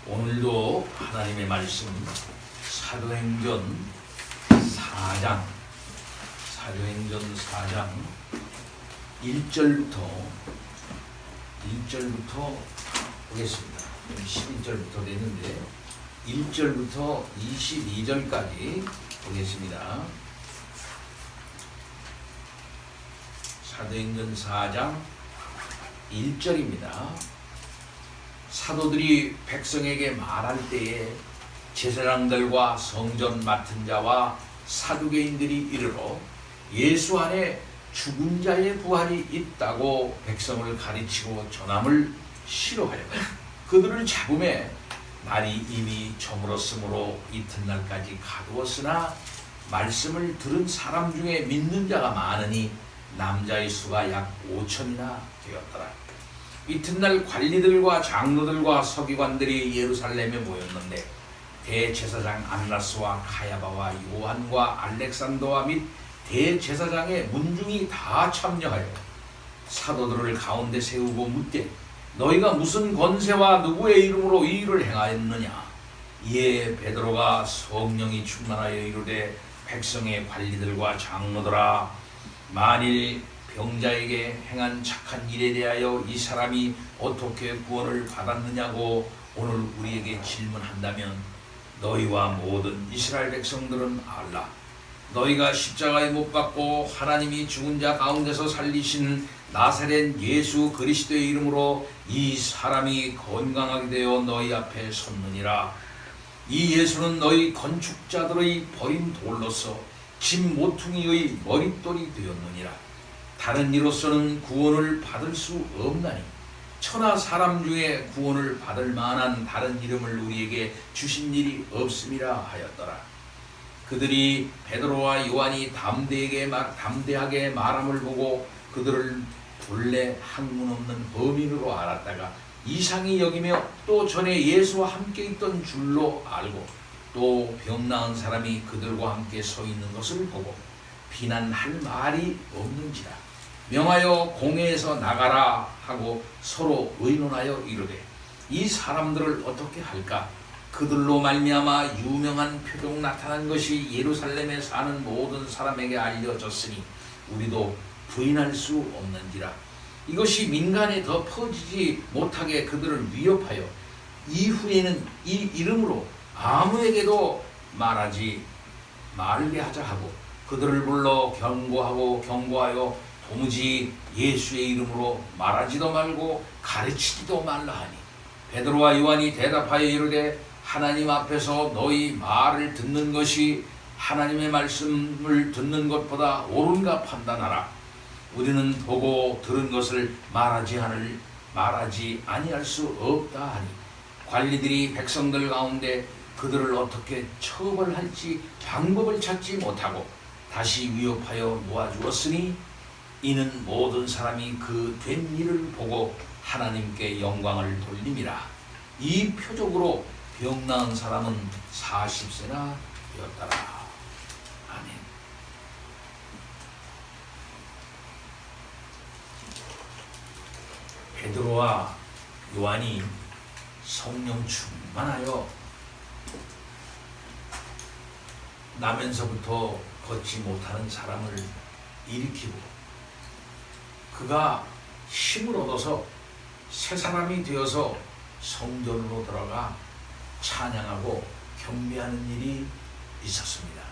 오늘도 하나님의 말씀 사도행전 4장 1절부터 보겠습니다. 11절부터 됐는데 1절부터 22절까지 보겠습니다. 사도행전 4장 1절입니다. 사도들이 백성에게 말할 때에 제사장들과 성전 맡은 자와 사두개인들이 이르러 예수 안에 죽은 자의 부활이 있다고 백성을 가르치고 전함을 싫어하여 그들을 잡음에 날이 이미 저물었으므로 이튿날까지 가두었으나 말씀을 들은 사람 중에 믿는 자가 많으니 남자의 수가 약 5천이나 되었더라. 이튿날 관리들과 장로들과 서기관들이 예루살렘에 모였는데 대제사장 안나스와 가야바와 요한과 알렉산더와 및 대제사장의 문중이 다 참여하여 사도들을 가운데 세우고 묻되 너희가 무슨 권세와 누구의 이름으로 이 일을 행하였느냐. 이에 베드로가 성령이 충만하여 이르되 백성의 관리들과 장로들아, 만일 병자에게 행한 착한 일에 대하여 이 사람이 어떻게 구원을 받았느냐고 오늘 우리에게 질문한다면 너희와 모든 이스라엘 백성들은 알라. 너희가 십자가에 못 박고 하나님이 죽은 자 가운데서 살리신 나사렛 예수 그리스도의 이름으로 이 사람이 건강하게 되어 너희 앞에 섰느니라. 이 예수는 너희 건축자들의 버린 돌로서 집 모퉁이의 머릿돌이 되었느니라. 다른 이로서는 구원을 받을 수 없나니 천하 사람 중에 구원을 받을 만한 다른 이름을 우리에게 주신 일이 없음이라 하였더라. 그들이 베드로와 요한이 담대하게 말함을 보고 그들을 본래 학문 없는 범인으로 알았다가 이상히 여기며 또 전에 예수와 함께 있던 줄로 알고 또 병 나은 사람이 그들과 함께 서 있는 것을 보고 비난할 말이 없는지라. 명하여 공회에서 나가라 하고 서로 의논하여 이르되 이 사람들을 어떻게 할까? 그들로 말미암아 유명한 표적 나타난 것이 예루살렘에 사는 모든 사람에게 알려졌으니 우리도 부인할 수 없는지라. 이것이 민간에 더 퍼지지 못하게 그들을 위협하여 이후에는 이 이름으로 아무에게도 말하지 말게 하자 하고 그들을 불러 경고하여 도무지 예수의 이름으로 말하지도 말고 가르치지도 말라 하니 베드로와 요한이 대답하여 이르되 하나님 앞에서 너희 말을 듣는 것이 하나님의 말씀을 듣는 것보다 옳은가 판단하라. 우리는 보고 들은 것을 말하지 아니할 수 없다 하니 관리들이 백성들 가운데 그들을 어떻게 처벌할지 방법을 찾지 못하고 다시 위협하여 모아주었으니 이는 모든 사람이 그 된 일을 보고 하나님께 영광을 돌림이라. 이 표적으로 병 나은 사람은 40세나 되었더라. 아멘. 베드로와 요한이 성령 충만하여 나면서부터 걷지 못하는 사람을 일으키고 그가 힘을 얻어서 새 사람이 되어서 성전으로 들어가 찬양하고 경배하는 일이 있었습니다.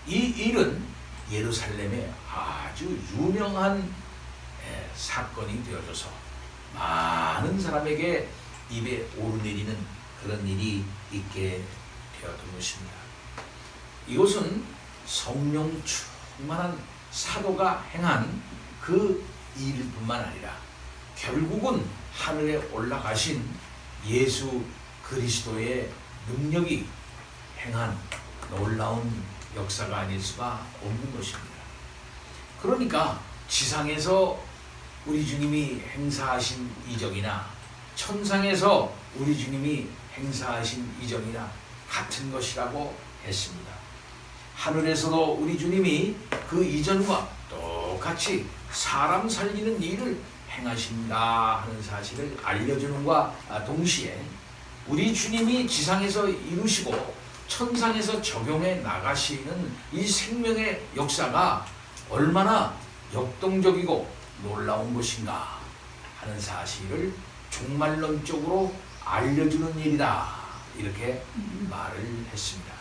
이 일은 예루살렘에 아주 유명한 사건이 되어져서 많은 사람에게 입에 오르내리는 그런 일이 있게 되었던 것입니다. 이것은 성령 충만한 사도가 행한 그 일뿐만 아니라 결국은 하늘에 올라가신 예수 그리스도의 능력이 행한 놀라운 역사가 아닐 수가 없는 것입니다. 그러니까 지상에서 우리 주님이 행사하신 이적이나 천상에서 우리 주님이 행사하신 이적이나 같은 것이라고 했습니다. 하늘에서도 우리 주님이 그 이전과 똑같이 사람 살리는 일을 행하신다 하는 사실을 알려주는과 동시에 우리 주님이 지상에서 이루시고 천상에서 적용해 나가시는 이 생명의 역사가 얼마나 역동적이고 놀라운 것인가 하는 사실을 종말론적으로 알려주는 일이다, 이렇게 말을 했습니다.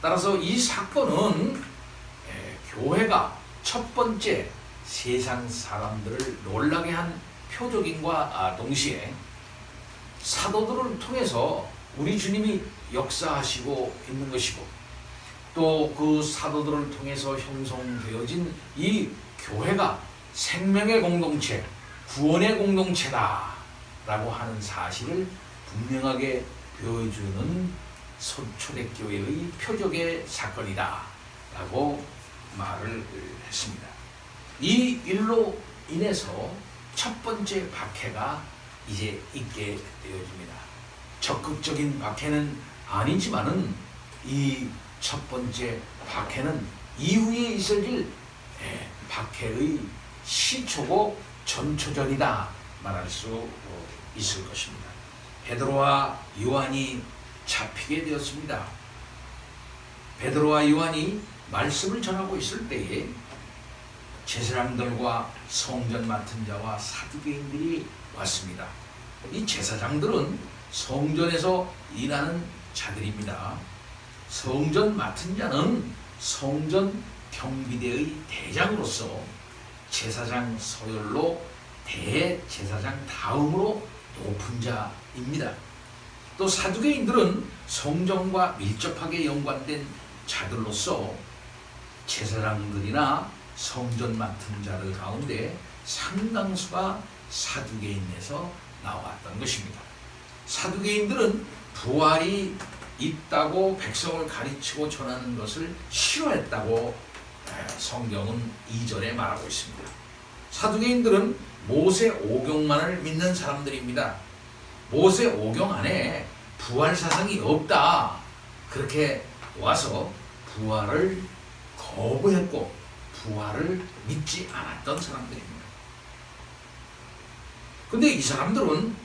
따라서 이 사건은 교회가 첫 번째 세상 사람들을 놀라게 한 표적인과 동시에 사도들을 통해서 우리 주님이 역사하시고 있는 것이고, 또 그 사도들을 통해서 형성되어진 이 교회가 생명의 공동체, 구원의 공동체다 라고 하는 사실을 분명하게 보여주는 초대교회의 표적의 사건이다 라고 말을 했습니다. 이 일로 인해서 첫 번째 박해가 이제 있게 되어집니다. 적극적인 박해는 아니지만은 이 첫 번째 박해는 이후에 있어질 박해의 시초고 전초전이다 말할 수 있을 것입니다. 베드로와 요한이 잡히게 되었습니다. 베드로와 요한이 말씀을 전하고 있을 때에 제사장들과 성전 맡은 자와 사두개인들이 왔습니다. 이 제사장들은 성전에서 일하는 자들입니다. 성전 맡은 자는 성전 경비대의 대장으로서 제사장 서열로 대제사장 다음으로 높은 자입니다. 또 사두개인들은 성전과 밀접하게 연관된 자들로서 제사장들이나 성전 맡은 자들 가운데 상당수가 사두개인에서 나왔던 것입니다. 사두개인들은 부활이 있다고 백성을 가르치고 전하는 것을 싫어했다고 성경은 2절에 말하고 있습니다. 사두개인들은 모세 오경만을 믿는 사람들입니다. 모세 오경 안에 부활 사상이 없다, 그렇게 와서 부활을 거부했고 부활을 믿지 않았던 사람들입니다. 근데 이 사람들은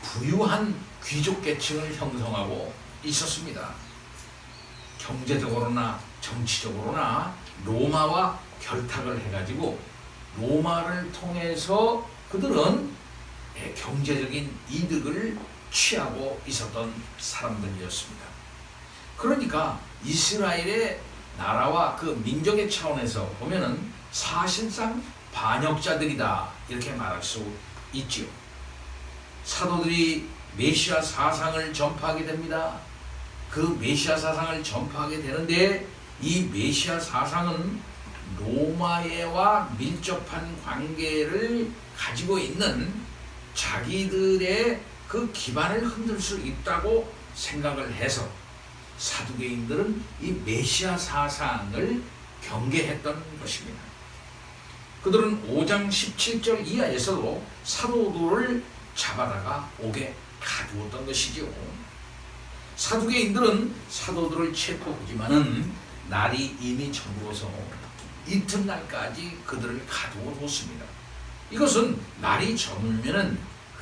부유한 귀족 계층을 형성하고 있었습니다. 경제적으로나 정치적으로나 로마와 결탁을 해가지고 로마를 통해서 그들은 경제적인 이득을 취하고 있었던 사람들이었습니다. 그러니까 이스라엘의 나라와 그 민족의 차원에서 보면은 사실상 반역자들이다, 이렇게 말할 수 있지요. 사도들이 메시아 사상을 전파하게 됩니다. 그 메시아 사상을 전파하게 되는데 이 메시아 사상은 로마와 밀접한 관계를 가지고 있는 자기들의 그 기반을 흔들 수 있다고 생각을 해서 사두개인들은 이 메시아 사상을 경계했던 것입니다. 그들은 5장 17절 이하에서도 사도들을 잡아다가 옥에 가두었던 것이죠. 사두개인들은 사도들을 체포하지만은 날이 이미 저물어서 이튿날까지 그들을 가두어 뒀습니다. 이것은 날이 저물면은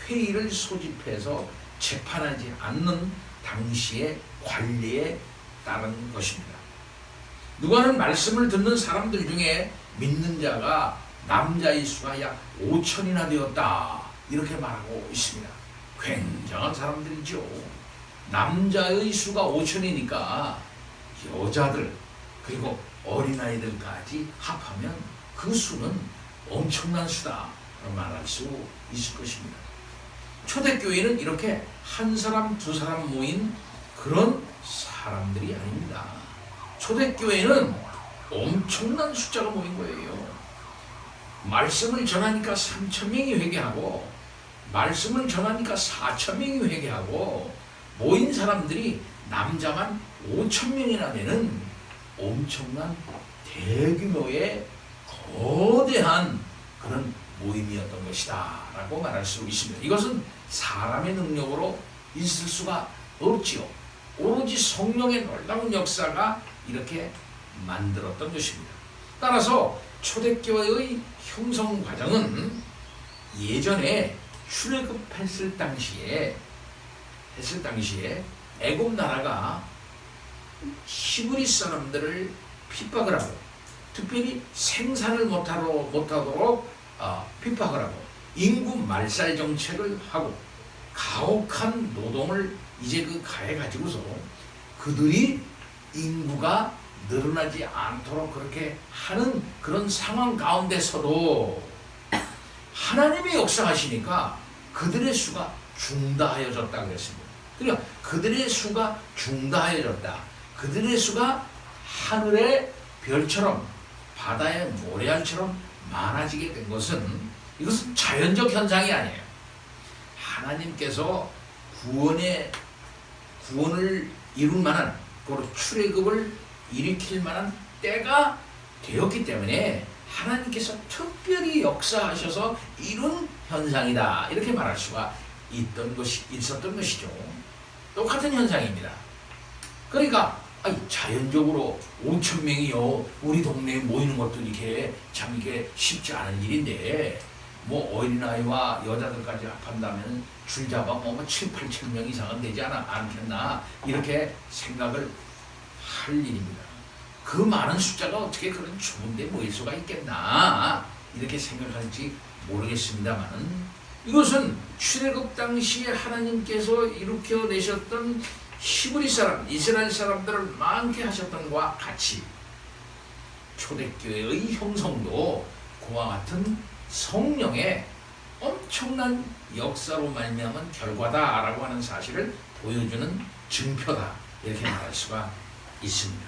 회의를 소집해서 재판하지 않는 당시의 관리에 따른 것입니다. 누가는 말씀을 듣는 사람들 중에 믿는 자가 남자의 수가 약 5천이나 되었다, 이렇게 말하고 있습니다. 굉장한 사람들이죠. 남자의 수가 5천이니까 여자들 그리고 어린아이들까지 합하면 그 수는 엄청난 수다 말할 수 있을 것입니다. 초대교회는 이렇게 한 사람 두 사람 모인 그런 사람들이 아닙니다. 초대교회는 엄청난 숫자가 모인 거예요. 말씀을 전하니까 3,000명이 회개하고 말씀을 전하니까 4,000명이 회개하고 모인 사람들이 남자만 5,000명이나 되는 엄청난 대규모의 거대한 그런 모임이었던 것이다 라고 말할 수 있습니다. 이것은 사람의 능력으로 있을 수가 없지요. 오로지 성령의 놀라운 역사가 이렇게 만들었던 것입니다. 따라서 초대교회의 형성 과정은 예전에 출애굽했을 당시에 했을 당시에 애굽 나라가 히브리 사람들을 핍박을 하고 특별히 생산을 못하도록 핍박을 하고 인구 말살 정책을 하고 가혹한 노동을 이제 가해가지고서 그들이 인구가 늘어나지 않도록 그렇게 하는 그런 상황 가운데서도 하나님이 역사하시니까 그들의 수가 중다하여졌다 그랬습니다. 그러니까 그들의 수가 중다하여졌다. 그들의 수가 하늘의 별처럼 바다의 모래알처럼 많아지게 된 것은 이것은 자연적 현상이 아니에요. 하나님께서 구원을 이룰 만한 그 출애굽을 일으킬 만한 때가 되었기 때문에 하나님께서 특별히 역사하셔서 이룬 현상이다 이렇게 말할 수가 있었던 것이죠. 똑같은 현상입니다. 그러니까 자연적으로 5천 명이요 우리 동네에 모이는 것도 이게 참 이게 쉽지 않은 일인데 뭐 어린아이와 여자들까지 합한다면 줄잡아 뭐 7, 8천 명 이상은 되지 않겠나 이렇게 생각을 할 일입니다. 그 많은 숫자가 어떻게 그런 좁은 데 모일 수가 있겠나 이렇게 생각할지 모르겠습니다만 이것은 출애굽 당시에 하나님께서 일으켜내셨던 히브리 사람, 이스라엘 사람들을 많게 하셨던 것과 같이 초대교회의 형성도 그와 같은 성령의 엄청난 역사로 말미암은 결과다라고 하는 사실을 보여주는 증표다 이렇게 말할 수가 있습니다.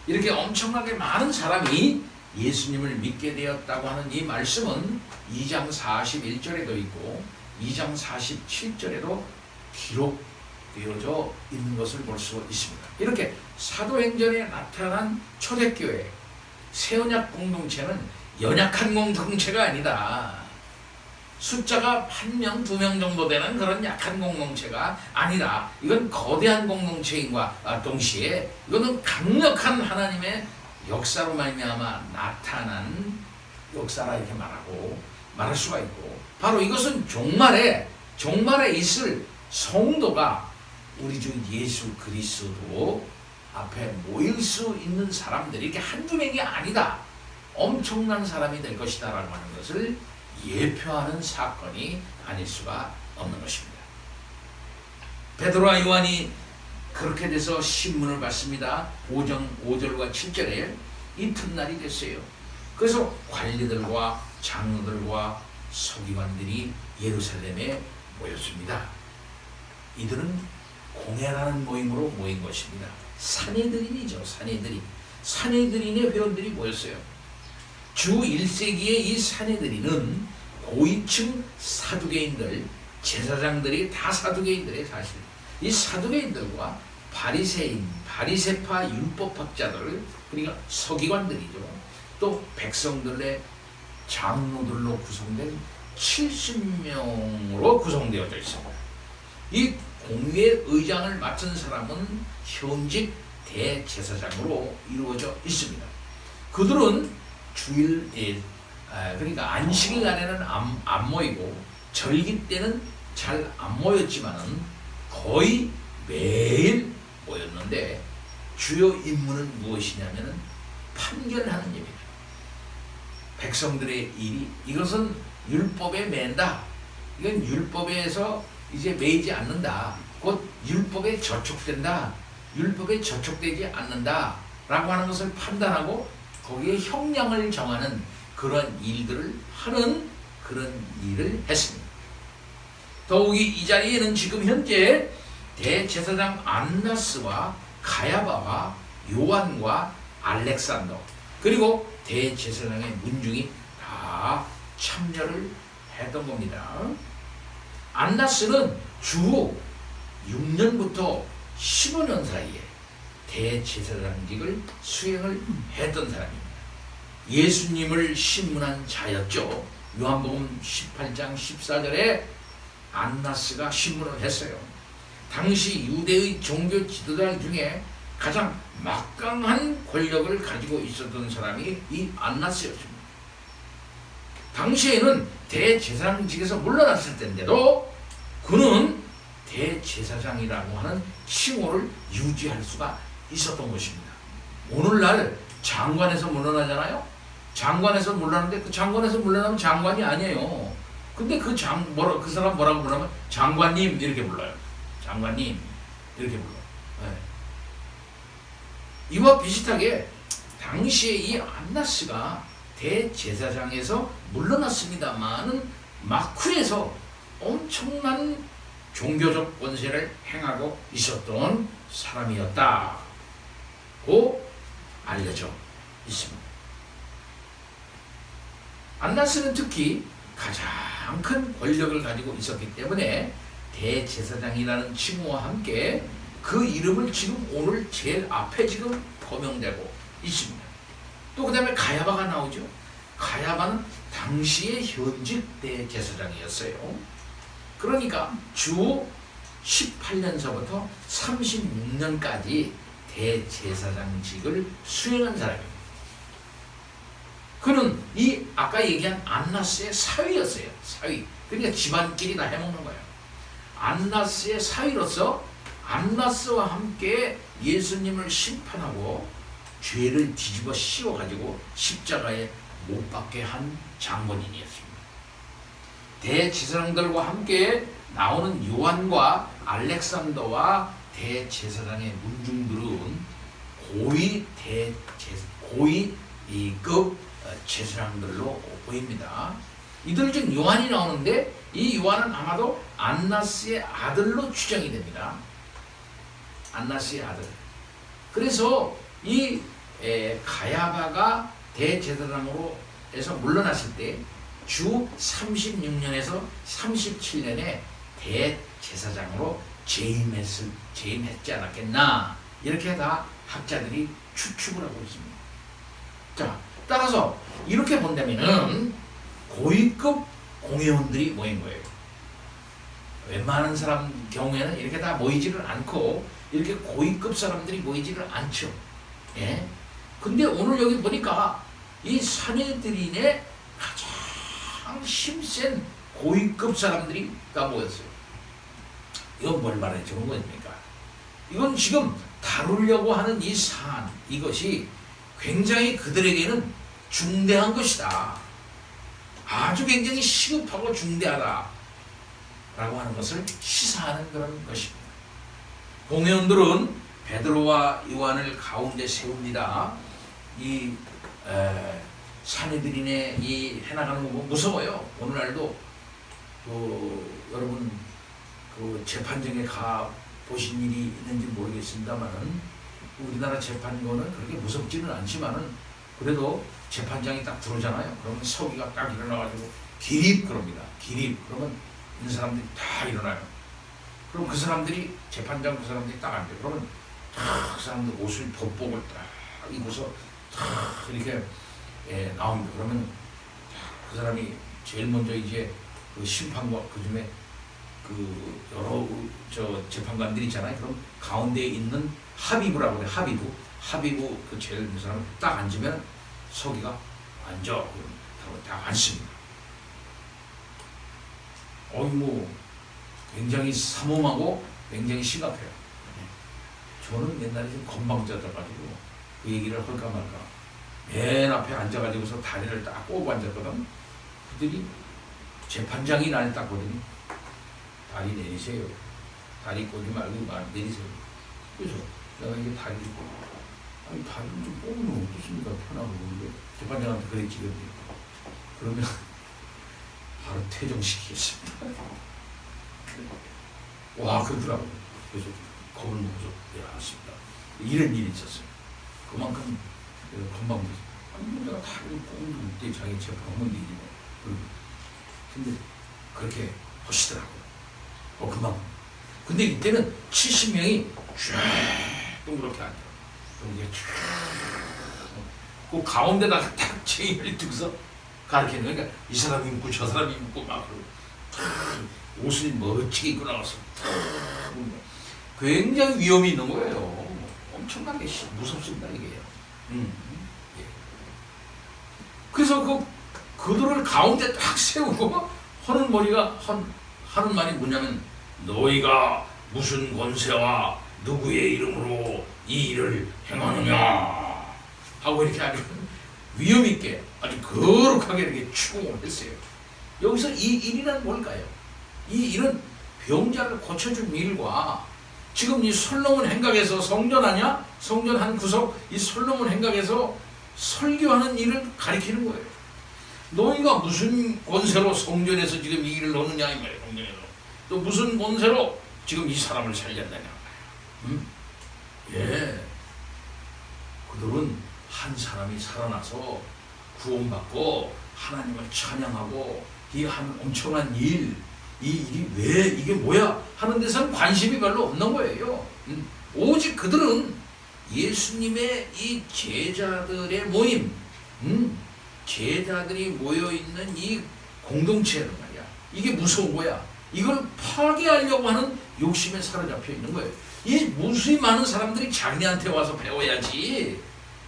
이렇게 엄청나게 많은 사람이 예수님을 믿게 되었다고 하는 이 말씀은 2장 41절에도 있고 2장 47절에도 기록되어져 있는 것을 볼 수 있습니다. 이렇게 사도행전에 나타난 초대교회 새언약 공동체는 연약한 공동체가 아니다. 숫자가 1명, 2명 정도 되는 그런 약한 공동체가 아니라 이건 거대한 공동체인과 동시에 이거는 강력한 하나님의 역사로 말미암아 나타난 역사라 이렇게 말할 수가 있고 바로 이것은 종말에 있을 성도가 우리 주 예수 그리스도 앞에 모일 수 있는 사람들이 이렇게 한두 명이 아니다. 엄청난 사람이 될 것이다 라고 하는 것을 예표하는 사건이 아닐 수가 없는 것입니다. 베드로와 요한이 그렇게 돼서 신문을 받습니다. 5절과 7절에 이튿날이 됐어요. 그래서 관리들과 장로들과 서기관들이 예루살렘에 모였습니다. 이들은 공회라는 모임으로 모인 것입니다. 사내들인이죠. 사내들인의 회원들이 모였어요. 주 1세기의 이 사내들인은 고위층 사두개인들, 제사장들이 다 사두개인들이에요. 사실 이 사두개인들과 바리새인, 바리새파 율법학자들, 그러니까 서기관들이죠. 또 백성들의 장로들로 구성된 70명으로 구성되어져 있습니다. 이 공회 의장을 맡은 사람은 현직 대제사장으로 이루어져 있습니다. 그들은 주일, 그러니까 안식일날에는 안 모이고 절기 때는 잘 안 모였지만은 거의 매일 모였는데 주요 임무는 무엇이냐면은 판결하는 일입니다. 백성들의 일이 이것은 율법에 맨다. 이건 율법에서 이제 매이지 않는다. 곧 율법에 저촉된다. 율법에 저촉되지 않는다. 라고 하는 것을 판단하고 거기에 형량을 정하는 그런 일들을 하는 그런 일을 했습니다. 더욱이 이 자리에는 지금 현재 대제사장 안나스와 가야바와 요한과 알렉산더 그리고 대제사장의 문중이 다 참여를 했던 겁니다. 안나스는 주 6년부터 15년 사이에 대제사장직을 수행을 했던 사람입니다. 예수님을 신문한 자였죠. 요한복음 18장 14절에 안나스가 신문을 했어요. 당시 유대의 종교 지도자 중에 가장 막강한 권력을 가지고 있었던 사람이 이 안나스였습니다. 당시에는 대제사장직에서 물러났을 텐데도 그는 대제사장이라고 하는 칭호를 유지할 수가 있었던 것입니다. 오늘날 장관에서 물러나잖아요. 장관에서 물러나는데 그 장관에서 물러나면 장관이 아니에요. 근데 그 사람 뭐라고 부르면 장관님 이렇게 불러요. 장관님 이렇게 불러요. 네. 이와 비슷하게 당시에 이 안나스가 대제사장에서 물러났습니다만은 마쿠에서 엄청난 종교적 권세를 행하고 있었던 사람이었다고 알려져 있습니다. 안나스는 특히 가장 큰 권력을 가지고 있었기 때문에 대제사장이라는 칭호와 함께 그 이름을 지금 오늘 제일 앞에 지금 거명되고 있습니다. 또 그 다음에 가야바가 나오죠. 가야바는 당시의 현직 대제사장이었어요. 그러니까 주 18년서부터 36년까지 대제사장직을 수행한 사람입니다. 그는 이 아까 얘기한 안나스의 사위였어요. 사위. 그러니까 집안끼리 다 해먹는 거예요. 안나스의 사위로서 안나스와 함께 예수님을 심판하고 죄를 뒤집어 씌워가지고 십자가에 못 박게 한 장본인이었습니다. 대제사장들과 함께 나오는 요한과 알렉산더와 대제사장의 문중들은 고위급 제사장들로 보입니다. 이들 중 요한이 나오는데 이 요한은 아마도 안나스의 아들로 추정이 됩니다. 안나스의 아들. 그래서 이 가야바가 대제사장으로 해서 물러났을 때 주 36년에서 37년에 대제사장으로 재임했지 않았겠나, 이렇게 다 학자들이 추측을 하고 있습니다. 자, 따라서 이렇게 본다면은 고위급 공회원들이 모인 거예요. 웬만한 사람 경우에는 이렇게 다 모이지를 않고 이렇게 고위급 사람들이 모이지를 않죠. 예? 근데 오늘 여기 보니까 이 사내들인의 가장 힘센 고위급 사람들이 다 모였어요. 이건 뭘 말해 주는 겁니까? 이건 지금 다루려고 하는 이 사안, 이것이 굉장히 그들에게는 중대한 것이다. 아주 굉장히 시급하고 중대하다 라고 하는 것을 시사하는 그런 것입니다. 공회원들은 베드로와 요한을 가운데 세웁니다. 이 사내들인의 이 해나가는 거 무서워요. 오늘날도 여러분 그 재판정에 가 보신 일이 있는지 모르겠습니다만은 우리나라 재판권은 그렇게 무섭지는 않지만은 그래도 재판장이 딱 들어오잖아요. 그러면 서기가 딱 일어나가지고 기립 그럽니다. 기립. 그러면 있는 사람들이 다 일어나요. 그럼 그 사람들이 재판장 그 사람들이 딱 앉아요. 그러면 딱 그 사람들 옷을 법복을 딱 입고서 딱 이렇게 나옵니다. 그러면 그 사람이 제일 먼저 이제 그 심판과 그중에 그 여러 재판관들이 있잖아요. 그럼 가운데에 있는 하비부라고 그래. 하비부 그 제일 그 사람 딱 앉으면 서기가 앉아. 그럼 딱 앉습니다. 굉장히 삼엄하고 굉장히 심각해요. 저는 옛날에 좀 건방져가지고 그 얘기를 할까 말까. 맨 앞에 앉아가지고서 다리를 딱 꼬고 앉았거든. 그들이 재판장이 날 딱 보더니 다리 내리세요. 다리 꼬지 말고 내리세요. 그래서 내가 이게 다리를 좀 꼬으면 어떻습니까? 편하고. 근데 재판장한테 그랬지. 그러면 바로 퇴정시키겠습니다. 와, 그러더라고요. 그래서 겁을 먹어서 내려왔습니다. 이런 일이 있었어요. 그만큼 건방져서. 내가 다리를 꼬으면 그때 자기 재판하면 되지 뭐. 근데 그렇게 하시더라고요. 그만. 근데 이때는 70명이 쫙 동그랗게 앉아. 그럼 이게 쫙. 그 가운데다가 딱 제의를 두고서 가르치는. 그러니까 이 사람이 묻고 저 사람이 묻고 막 옷을 멋지게 입고 나와서 굉장히 위험이 있는 거예요. 엄청나게 무섭습니다, 이게. 그래서 그들을 가운데 딱 세우고 하는 말이 뭐냐면 너희가 무슨 권세와 누구의 이름으로 이 일을 행하느냐 하고 이렇게 아주 위험 있게 아주 거룩하게 이렇게 추궁을 했어요. 여기서 이 일이란 뭘까요? 이 일은 병자를 고쳐준 일과 지금 이 솔로몬 행각에서 성전 한 구석 이 솔로몬 행각에서 설교하는 일을 가리키는 거예요. 너희가 무슨 권세로 성전에서 지금 이 일을 하느냐 이 말이에요. 성전에서 또 무슨 권세로 지금 이 사람을 살렸느냐. 예, 그들은 한 사람이 살아나서 구원받고 하나님을 찬양하고 이 한 엄청난 일, 이 일이 왜 이게 뭐야 하는 데서는 관심이 별로 없는 거예요. 오직 그들은 예수님의 이 제자들의 모임, 제자들이 모여있는 이 공동체란 말이야. 이게 무서운 거야. 이걸 파괴하려고 하는 욕심에 사로잡혀 있는 거예요. 이 무수히 많은 사람들이 자기네한테 와서 배워야지,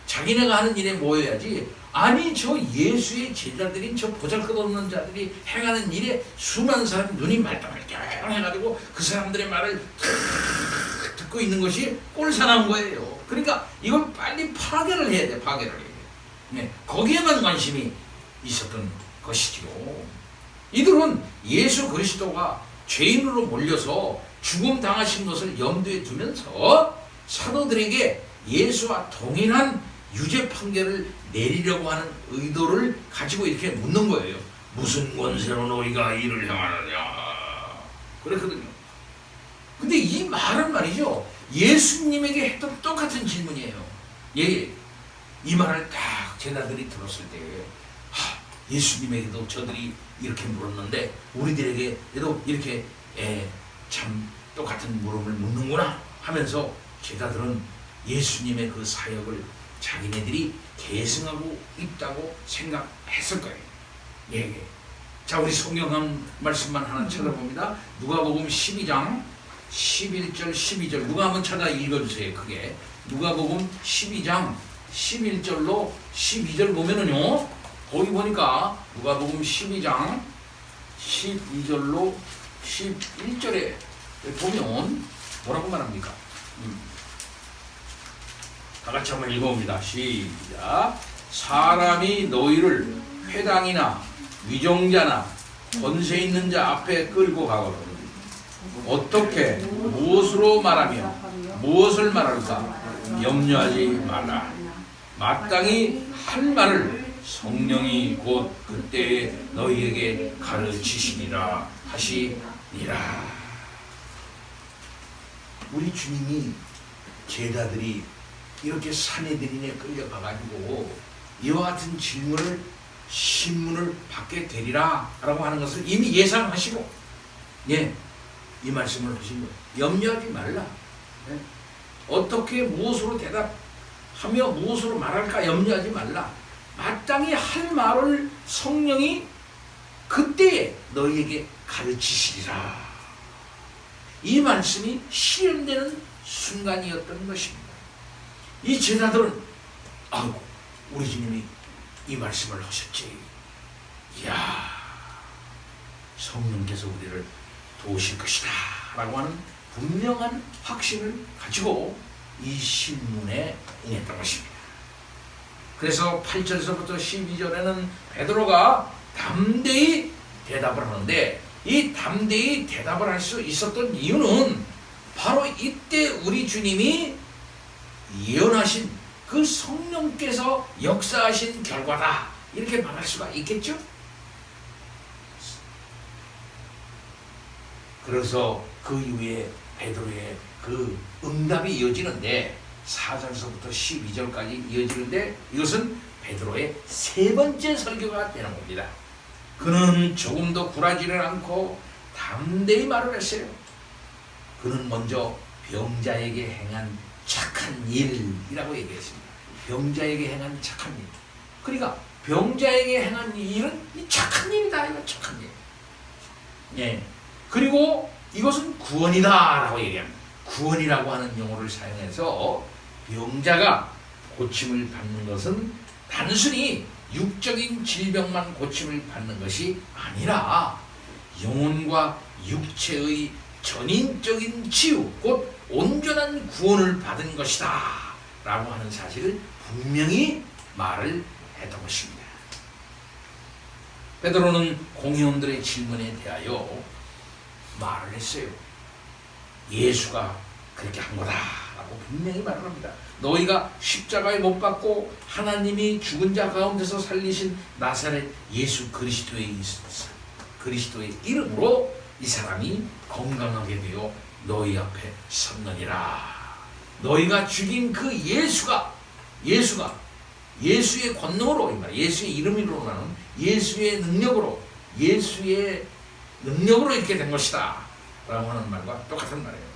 자기네가 하는 일에 모여야지. 아니 저 예수의 제자들인 저 보잘것없는 자들이 행하는 일에 수많은 사람이 눈이 말똥말똥 해가지고 그 사람들의 말을 듣고 있는 것이 꼴사나운 거예요. 그러니까 이걸 빨리 파괴를 해야 돼. 파괴를 해야 돼. 네, 거기에만 관심이 있었던 것이지요. 이들은 예수 그리스도가 죄인으로 몰려서 죽음 당하신 것을 염두에 두면서 사도들에게 예수와 동일한 유죄 판결을 내리려고 하는 의도를 가지고 이렇게 묻는 거예요. 무슨 권세로 너희가 이를 행하느냐 그랬거든요. 근데 이 말은 말이죠, 예수님에게 했던 똑같은 질문이에요. 예, 이 말을 딱 제자들이 들었을 때 예수님에게도 저들이 이렇게 물었는데 우리들에게도 이렇게 참 똑같은 물음을 묻는구나 하면서 제자들은 예수님의 그 사역을 자기네들이 계승하고 있다고 생각했을 거예요. 예. 자, 우리 성경 한 말씀만 하나 찾아봅니다. 누가복음 12장 11절 12절 누가 한번 찾아 읽어주세요. 크게. 누가복음 12장 11절로 12절 보면은요, 거기 보니까 누가복음 12장 12절로 11절에 보면 뭐라고 말합니까? 다 같이 한번 읽어봅니다. 시작. 사람이 너희를 회당이나 위정자나 권세 있는 자 앞에 끌고 가거든 어떻게 무엇으로 말하며 무엇을 말할까 염려하지 말라. 마땅히 할 말을 성령이 곧 그때 너희에게 가르치시리라 하시니라. 우리 주님이 제자들이 이렇게 사내들인에 끌려가가지고 이와 같은 질문을 신문을 받게 되리라 라고 하는 것을 이미 예상하시고 이 말씀을 하신 거예요. 염려하지 말라. 어떻게 무엇으로 대답하며 무엇으로 말할까 염려하지 말라. 마땅히 할 말을 성령이 그때에 너희에게 가르치시리라. 이 말씀이 실현되는 순간이었던 것입니다. 이 제자들은 아이고 우리 주님이 이 말씀을 하셨지. 이야, 성령께서 우리를 도우실 것이다 라고 하는 분명한 확신을 가지고 이 신문에 응했던 것입니다. 그래서 8절에서부터 12절에는 베드로가 담대히 대답을 하는데 이 담대히 대답을 할 수 있었던 이유는 바로 이때 우리 주님이 예언하신 그 성령께서 역사하신 결과다 이렇게 말할 수가 있겠죠. 그래서 그 이후에 베드로의 그 응답이 이어지는데 4절서부터 12절까지 이어지는데 이것은 베드로의 세 번째 설교가 되는 겁니다. 그는 조금도 굴하지를 않고 담대히 말을 했어요. 그는 먼저 병자에게 행한 착한 일이라고 얘기했습니다. 병자에게 행한 착한 일. 그러니까 병자에게 행한 일은 착한 일이다. 이거 착한 일. 예. 그리고 이것은 구원이다라고 얘기합니다. 구원이라고 하는 용어를 사용해서 병자가 고침을 받는 것은 단순히 육적인 질병만 고침을 받는 것이 아니라 영혼과 육체의 전인적인 치유, 곧 온전한 구원을 받은 것이다 라고 하는 사실을 분명히 말을 했던 것입니다. 베드로는 공회원들의 질문에 대하여 말을 했어요. 예수가 그렇게 한 거다라고 분명히 말을 합니다. 너희가 십자가에 못 박고 하나님이 죽은 자 가운데서 살리신 나사렛 예수 그리스도의 이름으로 이 사람이 건강하게 되어 너희 앞에 섰느니라. 너희가 죽인 그 예수가 예수의 권능으로, 예수의 이름으로는 예수의 능력으로 이렇게 된 것이다 라고 하는 말과 똑같은 말이에요.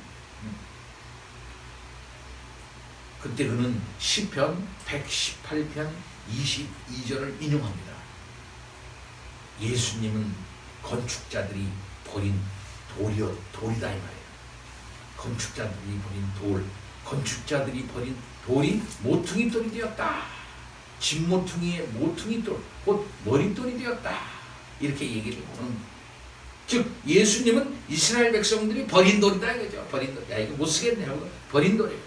그때 그는 시편 118편 22절을 인용합니다. 예수님은 건축자들이 버린 돌이다 이 말이에요. 건축자들이 버린 돌이 모퉁이 돌이 되었다. 집모퉁이의 모퉁이 돌, 곧 머릿돌이 되었다. 이렇게 얘기를 하는, 즉 예수님은 이스라엘 백성들이 버린 돌이다 이거죠. 버린 돌. 야 이거 못 쓰겠네 하고 버린 돌이에요.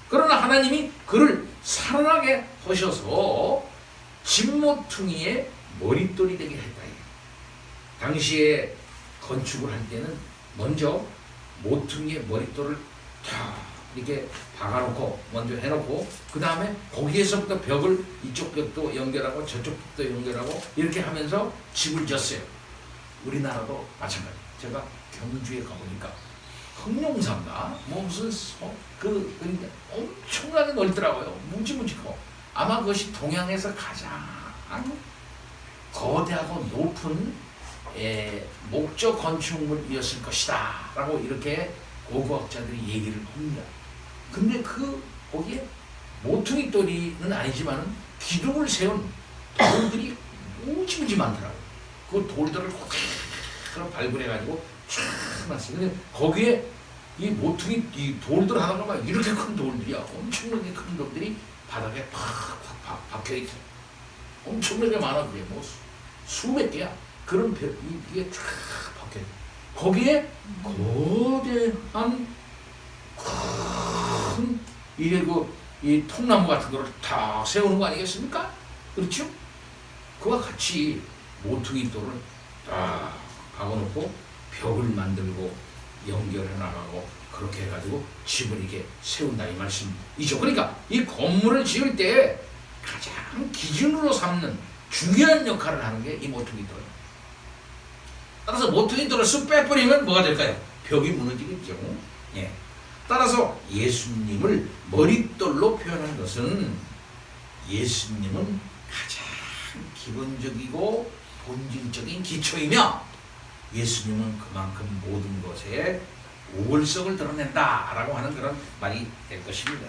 그러나 하나님이 그를 살아나게 하셔서 집모퉁이의 머릿돌이 되게 했다. 당시에 건축을 할 때는 먼저 모퉁이의 머릿돌을 다 이렇게 박아놓고 먼저 해놓고 그 다음에 거기에서부터 벽을 이쪽 벽도 연결하고 저쪽 벽도 연결하고 이렇게 하면서 집을 졌어요. 우리나라도 마찬가지. 제가 경주에 가보니까 흑룡산가 뭐 무슨 그러니까 엄청나게 넓더라고요. 무지무지하고 아마 그것이 동양에서 가장 거대하고 높은 목조 건축물이었을 것이다 라고 이렇게 고고학자들이 얘기를 합니다. 근데 거기에 모퉁이 돌이는 아니지만 기둥을 세운 돌들이 무지무지 많더라고요. 그 돌들을 그렇게 발굴해가지고 쫙 놨어요. 근데 거기에 이 모퉁이 이 돌들 하나가 막 이렇게 큰 돌들이야. 엄청나게 큰 돌들이 바닥에 팍 박혀있어요. 엄청나게 많아. 그게 뭐 수백 개야. 그런 이게 쫙 박혀. 거기에 거대한 큰 이게 이 통나무 같은 거를 다 세우는 거 아니겠습니까? 그렇죠? 그와 같이 모퉁이 돌을 딱 박아놓고 벽을 만들고 연결해 나가고 그렇게 해가지고 집을 이렇게 세운다 이 말씀이죠. 그러니까 이 건물을 지을 때 가장 기준으로 삼는 중요한 역할을 하는 게 이 모퉁이 돌. 따라서 모퉁이 돌을 쑥 빼버리면 뭐가 될까요? 벽이 무너지겠죠. 예. 따라서 예수님을 머릿돌로 표현한 것은 예수님은 가장 기본적이고 본질적인 기초이며 예수님은 그만큼 모든 것에 우월성을 드러낸다라고 하는 그런 말이 될 것입니다.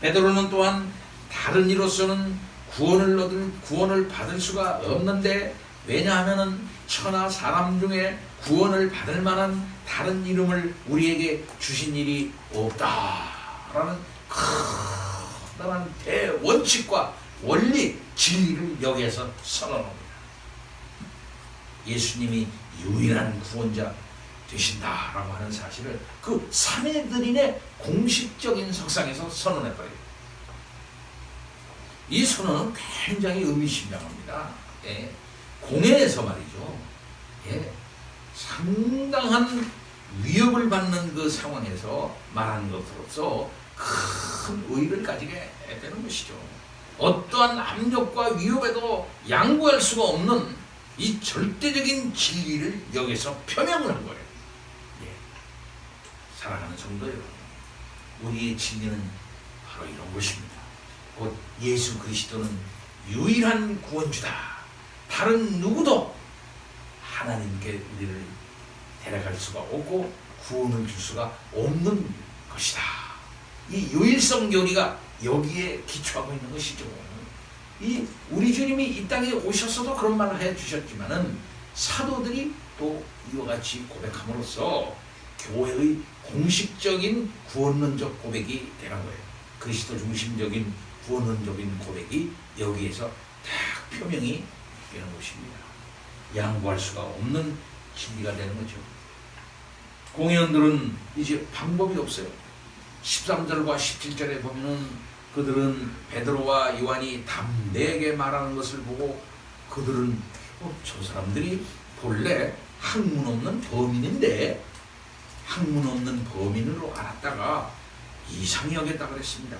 베드로는 또한 다른 이로서는 구원을 받을 수가 없는데 왜냐하면은 천하 사람 중에 구원을 받을 만한 다른 이름을 우리에게 주신 일이 없다라는 커다란 대원칙과 원리 진리를 여기에서 선언합니다. 예수님이 유일한 구원자 되신다라고 하는 사실을 그 사내들인의 공식적인 석상에서 선언해버려요. 이 선언은 굉장히 의미심장합니다. 예. 공회에서 말이죠. 예. 상당한 위협을 받는 그 상황에서 말하는 것으로서 큰 의의를 가지게 되는 것이죠. 어떠한 압력과 위협에도 양보할 수가 없는 이 절대적인 진리를 여기서 표명을 한 거예요. 예. 사랑하는 성도 여러분, 우리의 진리는 바로 이런 것입니다. 곧 예수 그리스도는 유일한 구원주다. 다른 누구도 하나님께 우리를 데려갈 수가 없고 구원을 줄 수가 없는 것이다. 이 유일성 교리가 여기에 기초하고 있는 것이죠. 우리 주님이 이 땅에 오셨어도 그런 말을 해주셨지만은 사도들이 또 이와 같이 고백함으로써 교회의 공식적인 구원론적 고백이 되는 거예요. 그리스도 중심적인 구원론적인 고백이 여기에서 딱 표명이 되는 것입니다. 양보할 수가 없는 진리가 되는 거죠. 공회원들은 이제 방법이 없어요. 13절과 17절에 보면은 그들은 베드로와 요한이 담대하게 말하는 것을 보고 그들은 저 사람들이 본래 학문 없는 범인인데 학문 없는 범인으로 알았다가 이상히 여겼다 그랬습니다.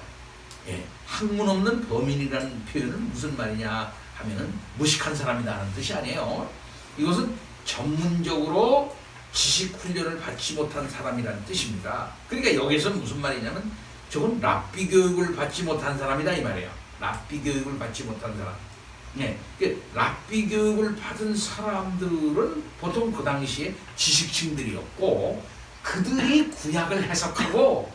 예, 학문 없는 범인이라는 표현은 무슨 말이냐 하면은 무식한 사람이라는 뜻이 아니에요. 이것은 전문적으로 지식 훈련을 받지 못한 사람이라는 뜻입니다. 그러니까 여기서 무슨 말이냐면 저건 랍비 교육을 받지 못한 사람이다 이 말이에요. 랍비 교육을 받지 못한 사람. 네, 랍비 교육을 받은 사람들은 보통 그 당시에 지식층들이었고 그들이 구약을 해석하고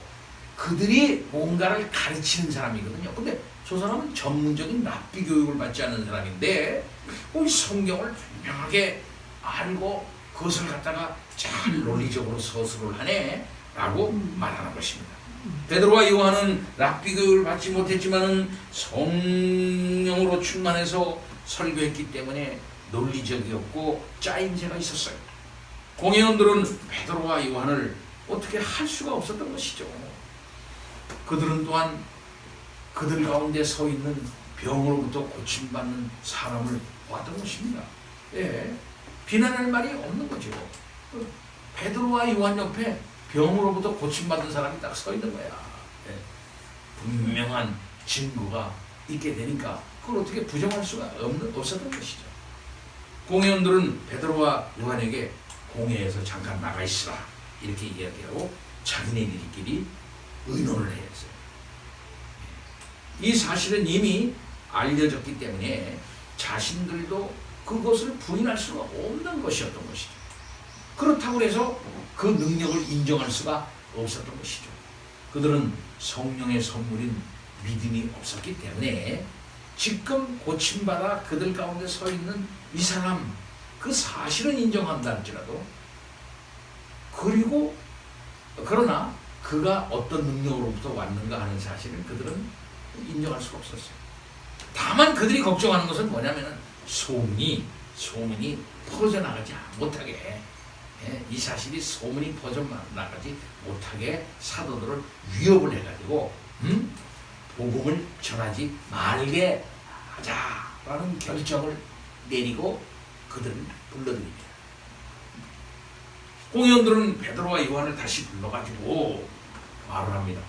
그들이 뭔가를 가르치는 사람이거든요. 근데 저 사람은 전문적인 랍비 교육을 받지 않는 사람인데 이 성경을 분명하게 알고 그것을 갖다가 잘 논리적으로 서술을 하네 라고 말하는 것입니다. 베드로와 요한은 랍비 교육을 받지 못했지만은 성령으로 충만해서 설교했기 때문에 논리적이었고 짜임새가 있었어요. 공회원들은 베드로와 요한을 어떻게 할 수가 없었던 것이죠. 그들은 또한 그들 가운데 서 있는 병으로부터 고침받는 사람을 보았던 것입니다. 예, 비난할 말이 없는 거죠. 베드로와 요한 옆에 병으로부터 고침받은 사람이 딱 서 있는 거야. 예, 분명한 증거가 있게 되니까 그걸 어떻게 부정할 수가 없었던 것이죠. 공회원들은 베드로와 요한에게 공회에서 잠깐 나가 있으라 이렇게 이야기하고 자기네들끼리 의논을 했어요. 이 사실은 이미 알려졌기 때문에 자신들도 그것을 부인할 수가 없는 것이었던 것이죠. 그렇다고 해서 그 능력을 인정할 수가 없었던 것이죠. 그들은 성령의 선물인 믿음이 없었기 때문에 지금 고침받아 그들 가운데 서 있는 이 사람 그 사실은 인정한다 할지라도 그리고 그러나 그가 어떤 능력으로부터 왔는가 하는 사실을 그들은 인정할 수가 없었어요. 다만 그들이 걱정하는 것은 뭐냐면은 소문이 퍼져나가지 못하게 이 사실이 소문이 퍼져나가지 못하게 사도들을 위협을 해가지고 복음을 전하지 말게 하자라는 결정을 내리고 그들을 불러들입니다. 공회원들은 베드로와 요한을 다시 불러가지고 말을 합니다.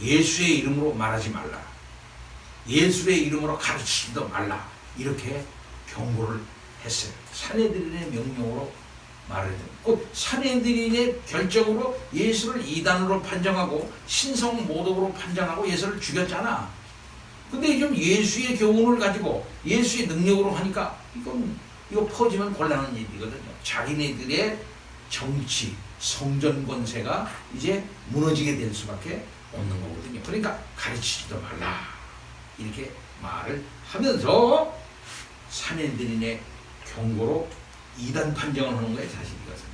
예수의 이름으로 말하지 말라. 예수의 이름으로 가르치지도 말라. 이렇게 경고를 했어요. 산헤드린의 명령으로 말을 했고 산헤드린의 결정으로 예수를 이단으로 판정하고 신성 모독으로 판정하고 예수를 죽였잖아. 근데 지금 예수의 교훈을 가지고 예수의 능력으로 하니까 이거 퍼지면 곤란한 일이거든요. 자기네들의 정치, 성전 권세가 이제 무너지게 될 수밖에 없는 거거든요. 그러니까 가르치지도 말라. 이렇게 말을 하면서 산헤드린의 경고로 이단 판정을 하는 거예요. 사실 이것은.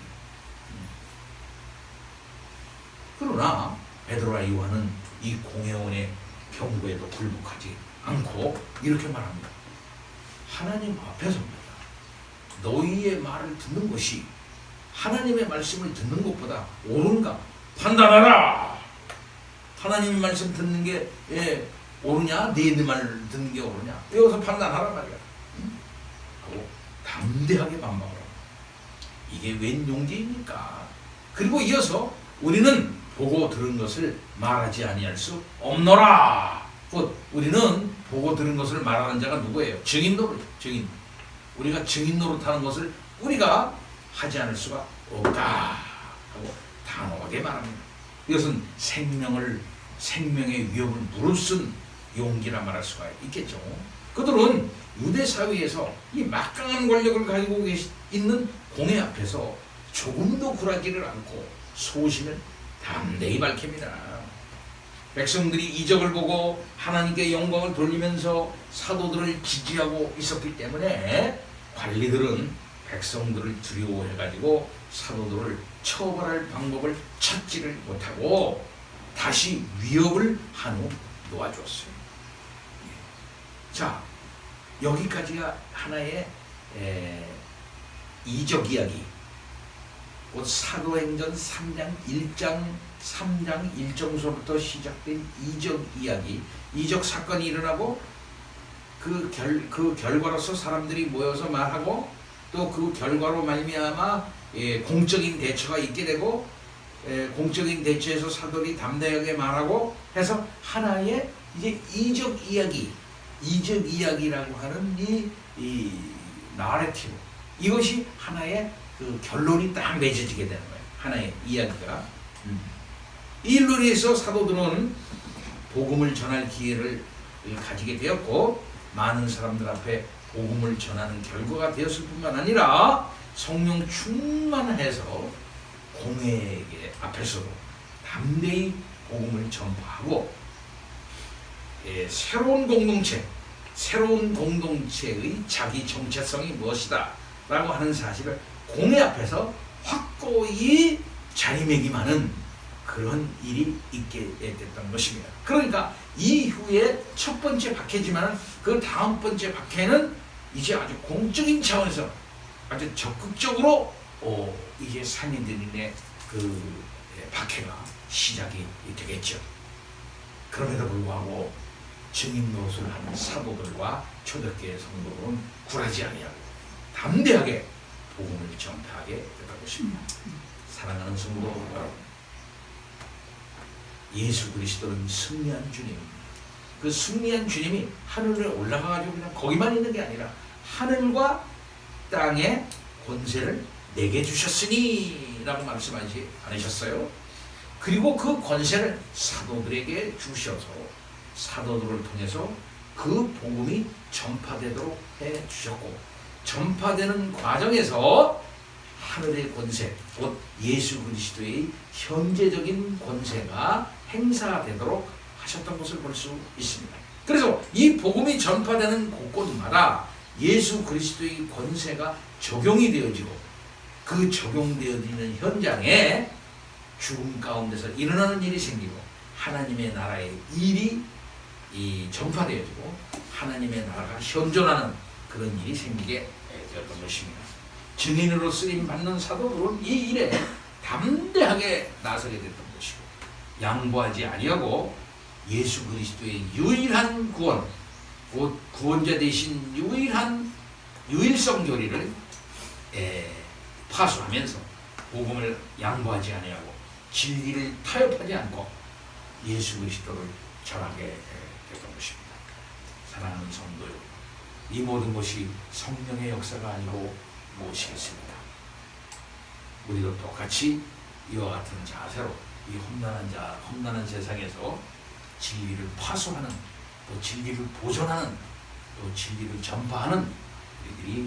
그러나 베드로와 요한은 이 공회원의 경고에도 굴복하지 않고 이렇게 말합니다. 하나님 앞에서 말이야. 너희의 말을 듣는 것이 하나님의 말씀을 듣는 것보다 옳은가 판단하라. 하나님의 말씀 듣는 게 옳으냐? 네 말 듣는 게 옳으냐? 여기서 판단하라 말이야. 하고 담대하게 반박을 합니다. 이게 웬 용기입니까? 그리고 이어서 우리는 보고 들은 것을 말하지 아니할 수 없노라. 우리는 보고 들은 것을 말하는 자가 누구예요? 증인 노릇. 증인. 우리가 증인 노릇하는 것을 우리가 하지 않을 수가 없다 하고 단호하게 말합니다. 이것은 생명의 위협을 무릅쓴 용기라 말할 수가 있겠죠. 그들은 유대 사회에서 이 막강한 권력을 가지고 있는 공회 앞에서 조금도 굴하지를 않고 소신을 담대히 밝힙니다. 백성들이 이적을 보고 하나님께 영광을 돌리면서 사도들을 지지하고 있었기 때문에 관리들은 백성들을 두려워해가지고 사도들을 처벌할 방법을 찾지를 못하고 다시 위협을 한 후 놓아주었어요. 자, 여기까지가 하나의 이적 이야기, 곧 사도행전 3장 3장 1절부터 시작된 이적 이야기, 이적 사건이 일어나고 그 결과로서 사람들이 모여서 말하고 또 그 결과로 말미암아 공적인 대처가 있게 되고 공적인 대처에서 사도들이 담대하게 말하고 해서 하나의 이제 이적 이야기라고 하는 이 나레티브, 이것이 하나의 그 결론이 딱 맺어지게 되는 거예요. 하나의 이야기가. 이 일로 인해서 사도들은 복음을 전할 기회를 가지게 되었고 많은 사람들 앞에 복음을 전하는 결과가 되었을 뿐만 아니라 성령 충만해서 공회에게 앞에서도 담대히 복음을 전파하고 새로운 공동체의 자기 정체성이 무엇이다 라고 하는 사실을 공회 앞에서 확고히 자리매김하는 그런 일이 있게 됐던 것입니다. 그러니까 이후에 첫 번째 박해지만 그 다음 번째 박해는 이제 아주 공적인 차원에서 아주 적극적으로 이제 산인들의 그 박해가 시작이 되겠죠. 그럼에도 불구하고 증인 노릇을 하는 사도들과 초대교회 성도들은 굴하지 아니하고 담대하게 복음을 전파하게 되는 것입니다. 사랑하는 성도 여러분, 예수 그리스도는 승리한 주님입니다. 그 승리한 주님이 하늘에 올라가가지고 그냥 거기만 있는 게 아니라 하늘과 땅의 권세를 내게 주셨으니 라고 말씀하지 않으셨어요? 그리고 그 권세를 사도들에게 주셔서 사도들을 통해서 그 복음이 전파되도록 해주셨고, 전파되는 과정에서 하늘의 권세, 곧 예수 그리스도의 현재적인 권세가 행사되도록 하셨던 것을 볼 수 있습니다. 그래서 이 복음이 전파되는 곳곳마다 예수 그리스도의 권세가 적용이 되어지고 그 적용되어지는 현장에 죽음 가운데서 일어나는 일이 생기고 하나님의 나라의 일이 전파되어지고 하나님의 나라가 현존하는 그런 일이 생기게 되었던 것입니다. 증인으로 쓰임받는 사도들은 이 일에 담대하게 나서게 됐던 것이고 양보하지 아니하고 예수 그리스도의 유일한 구원, 곧 구원자 되신 유일성 교리를 파수하면서 복음을 양보하지 아니하고 진리를 타협하지 않고 예수 그리스도를 전하게 됐던 것입니다. 사랑하는 성도 여러분, 이 모든 것이 성령의 역사가 아니고 무엇이겠습니까? 우리도 똑같이 이와 같은 자세로 이 험난한 세상에서 진리를 파수하는, 또 진리를 보존하는, 또 진리를 전파하는 우리들이